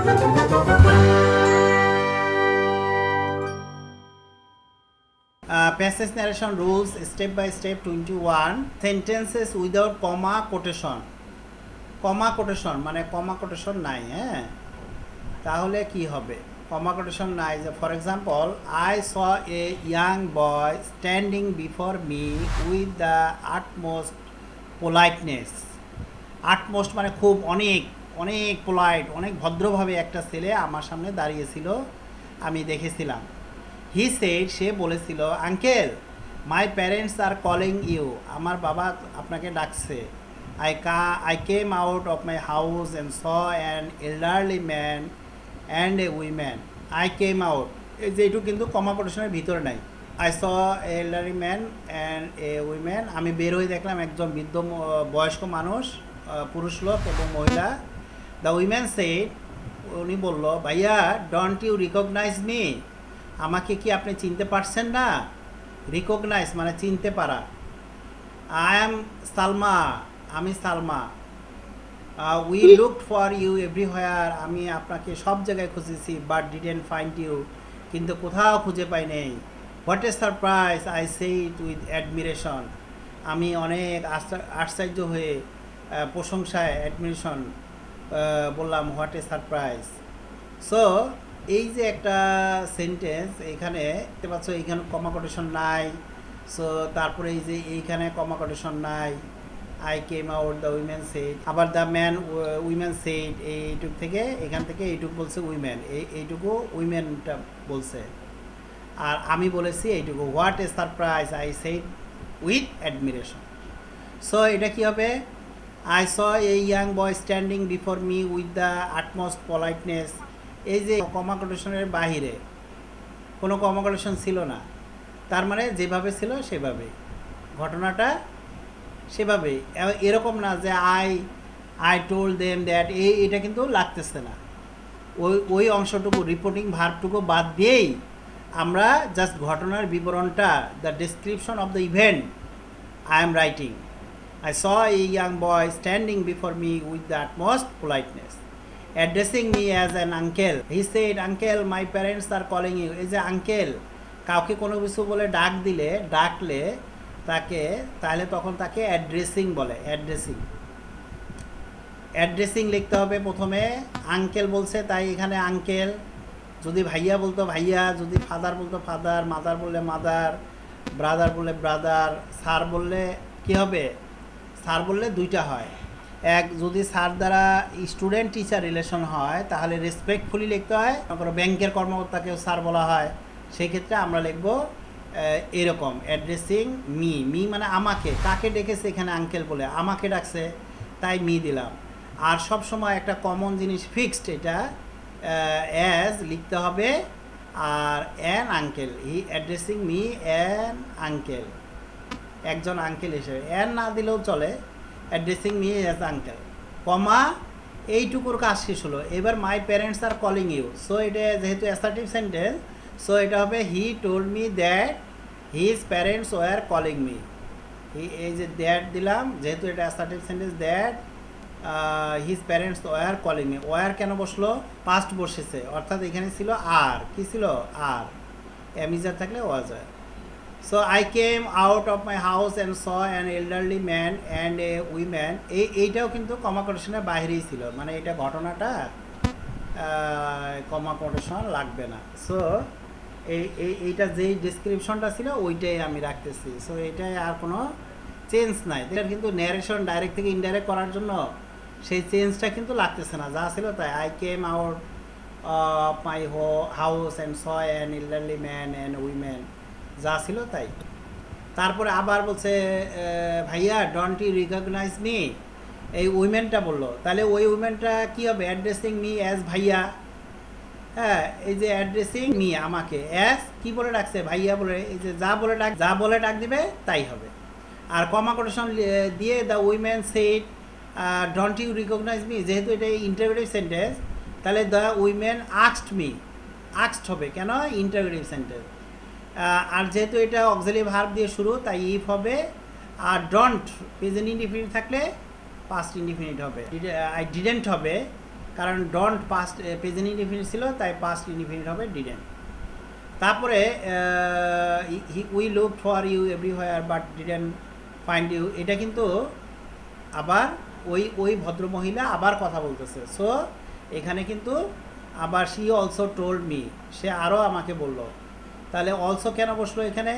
Passage narration rules step by step 21 sentences without comma quotation মানে comma quotation নাই হ্যাঁ তাহলে কি হবে comma quotation নাই যে for example I saw a young boy standing before me with the utmost politeness utmost মানে খুব অনেক পোলাইট অনেক ভদ্রভাবে একটা ছেলে আমার সামনে দাঁড়িয়েছিল আমি দেখেছিলাম He said, সে বলেছিল uncle my parents are calling you আমার বাবা আপনাকে ডাকছে I came out of my house and saw an elderly man and a woman I came out এই যে এটু কিন্তু কমা কোটেশনের ভিতরে নাই I saw a elderly man and a woman আমি বের হয়ে দেখলাম একজন বৃদ্ধ বয়স্ক মানুষ পুরুষ লোক এবং মহিলা The woman said উনি বলল ভাইয়া ডোন্ট ইউ রিকগনাইজ মি আমাকে কি আপনি চিনতে পারছেন না রিকগনাইজ মানে চিনতে পারা আই এম সালমা আমি Salma we looked for you everywhere আমি আপনাকে সব জায়গায় খুঁজেছি বাট ডিডন্ট ফাইন্ড ইউ কিন্তু কোথাও খুঁজে পাই নেই what a surprise I say it with admiration আমি অনেক আশ্চর্য হয়ে প্রশংসায় অ্যাডমিরেশন বললাম হোয়াট এ সারপ্রাইজ সো এই যে একটা সেন্টেন্স এখানে দেখতে পাচ্ছ এইখানে কমা কোটেশন নাই সো তারপরে এই যে এইখানে কমা কোটেশন নাই I came out the women said আবার দ্য ম্যান উইমেন সেড এইটুক থেকে এখান থেকে এইটুক বলছে উইমেন এইটুকু উইমেনটা বলছে আর আমি বলেছি এইটুকু what a surprise I said with admiration so এটা কি হবে I saw a young boy standing before me with the utmost পলাইটনেস এই যে কমা কোটেশনের বাহিরে কোনো কমা কোটেশন ছিল না তার মানে যেভাবে ছিল সেভাবে ঘটনাটা সেভাবেই এরকম না যে আই টোল্ড দেম দ্যাট এটা কিন্তু লাগতেছে না ওই অংশটুকু রিপোর্টিং ভার্বটুকু বাদ দিয়েই আমরা জাস্ট ঘটনার বিবরণটা the description of the event I am writing I saw a young boy standing before me with the utmost politeness addressing me as an uncle he said uncle my parents are calling you এই যে uncle কাউকে কোনো কিছু বলে ডাকলে তাকে তাহলে তখন তাকে অ্যাড্রেসিং বলে অ্যাড্রেসিং লিখতে হবে প্রথমে আঙ্কেল বলছে তাই এখানে আঙ্কেল যদি ভাইয়া বলতো ভাইয়া যদি ফাদার বলতো ফাদার মাদার বললে মাদার ব্রাদার বললে ব্রাদার স্যার বললে কি হবে স্যার বললে দুইটা হয় এক যদি স্যার দ্বারা স্টুডেন্ট টিচার রিলেশন হয় তাহলে রেসপেক্টফুলি লিখতে হয় কোনো ব্যাংকের কর্মকর্তাকেও স্যার বলা হয় সেই ক্ষেত্রে আমরা লিখব এরকম অ্যাড্রেসিং মি মানে আমাকে কাকে ডেকেছে এখানে আঙ্কেল বলে আমাকে ডাকছে তাই মি দিলাম আর সব সময় একটা কমন জিনিস ফিক্সড এটা অ্যাজ লিখতে হবে আর an uncle he addressing me an uncle একজন আঙ্কেল হিসেবে অ্যান না দিলেও চলে addressing me as uncle comma এইটুকুর কাজ শেষ হলো এবার my parents are calling you so এটা যেহেতু অ্যাসার্টিভ সেন্টেন্স সো এটা হবে he told me that his parents were calling me এই যে দ্যাট দিলাম যেহেতু এটা assertive sentence that his parents were calling me were কেন বসলো পাস্ট বসেছে অর্থাৎ এখানে ছিল আর কি ছিল আর অ্যামিজার থাকলে ওয়াজ হয় So I came out of my house and saw an elderly man and a woman এইটাও কিন্তু কমা কোটেশনের বাইরেই ছিল মানে এটা ঘটনাটা কমা কোটেশন লাগবে না সো এইটা যেই ডেসক্রিপশনটা ছিল ওইটাই আমি রাখতেছি সো এটাই আর কোনো চেঞ্জ নাই এটা কিন্তু ন্যারেশন ডাইরেক্ট থেকে ইনডাইরেক্ট করার জন্য সেই চেঞ্জটা কিন্তু লাগতেছে না যা ছিল তাই I came out of my house and saw an elderly man and women যা ছিল তাই তারপরে আবার বলছে ভাইয়া ডোন্ট ইউ রিকগনাইজ মি এই উইমেনটা বললো তাহলে ওই উইমেনটা কী হবে অ্যাড্রেসিং মি অ্যাজ ভাইয়া হ্যাঁ এই যে অ্যাড্রেসিং মি আমাকে অ্যাজ কী বলে ডাকছে ভাইয়া বলে এই যে যা বলে ডাক দিবে তাই হবে আর কমা কোটেশন দিয়ে the women said don't you recognise me যেহেতু এটা ইন্টারোগেটিভ সেন্টেন্স তাহলে the women asked me asked হবে কেন ইন্টারোগেটিভ সেন্টেন্স আর যেহেতু এটা অক্সিলারি ভার্ব দিয়ে শুরু তাই ইফ হবে আর ডন্ট প্রেজেন্ট ইনডিফিনিট থাকলে পাস্ট ইনডিফিনিট হবে আই ডিডেন্ট হবে কারণ ডন্ট পাস্ট প্রেজেন্ট ইনডিফিনিট ছিল, তাই পাস্ট ইনডিফিনিট হবে ডিডেন্ট। তারপরে we look for you everywhere but didn't find you, এটা কিন্তু আবার ওই ভদ্রমহিলা আবার কথা বলতেছে। সো এখানে কিন্তু আবার শি অলসো টোল্ড মি, সে আরও আমাকে বলল। তাহলে অলসো কেন বসলো এখানে?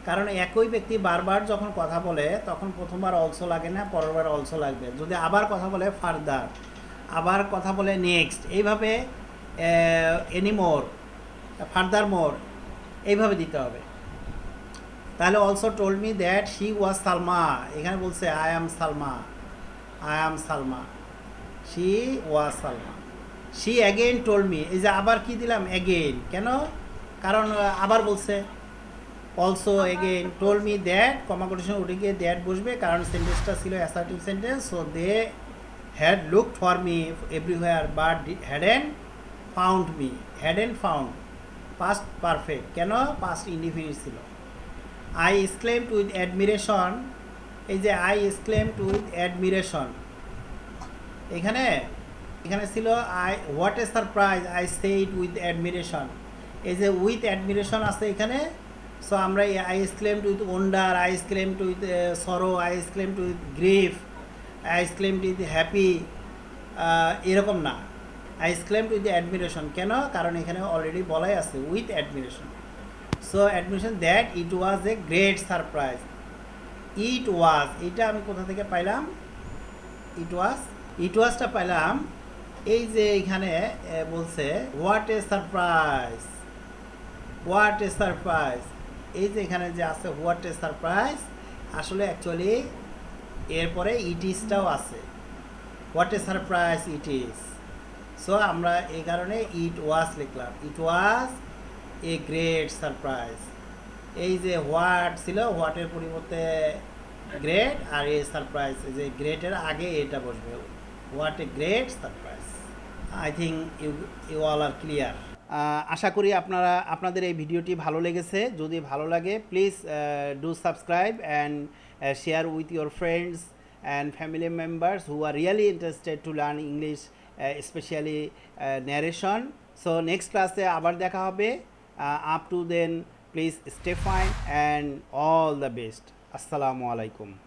কারণ একই ব্যক্তি বারবার যখন কথা বলে তখন প্রথমবার অলসো লাগে না, পরেরবার অলসো লাগবে। যদি আবার কথা বলে ফার্দার, আবার কথা বলে নেক্সট, এইভাবে এনিমোর, ফার্দার মোর, এইভাবে দিতে হবে। তাহলে also told me that she was Salma, এখানে বলছে I am Salma, I am Salma, she was Salma. She again told me, এই যে আবার কি দিলাম অ্যাগেইন, কেন? কারণ আবার বলছে। Also again told me that, comma quotation উঠে গিয়ে দ্যাট বসবে, কারণ সেন্টেন্সটা ছিল assertive sentence. So they had looked for me everywhere but hadn't found me, hadn't found past perfect, কেন? পাস্ট ইনডিফিনিট ছিল। আই এক্সক্লেমড উইথ অ্যাডমিরেশন, এই যে আই এক্সক্লেমড উইথ অ্যাডমিরেশন, এখানে ছিল I what a surprise, I said with admiration, এই যে with admiration আছে এখানে। সো আমরা I exclaimed with wonder, I exclaimed with sorrow, I exclaimed with grief, I exclaimed with happy, এরকম না, I exclaimed with admiration, কেন? কারণ এখানে অলরেডি বলাই আছে with admiration. So admiration that it was a great surprise, it was, এটা আমি কোথা থেকে পাইলাম? ইট ওয়াজটা পাইলাম এই যে এখানে বলছে what a surprise, what a surprise, এই যে এখানে যে আছে হোয়াট এ সারপ্রাইজ, আসলে অ্যাকচুয়ালি এরপরে ইট ইজটাও আছে, what a surprise it is. So আমরা এই কারণে ইট ওয়াজ লিখলাম, ইট ওয়াজ এ গ্রেট সারপ্রাইজ। এই যে হোয়াট ছিল, হোয়াটের পরিবর্তে গ্রেট, আর এ সারপ্রাইজ, এই যে গ্রেটের আগে এটা বসবে, what a great surprise. I think you all are clear. আশা করি আপনাদের এই ভিডিওটি ভালো লেগেছে। যদি ভালো লাগে please do subscribe and share with your friends and family members who are really interested to learn English, specially narration. So next ক্লাসে আবার দেখা হবে। Up to then please stay fine and all the best. আসসালামু আলাইকুম।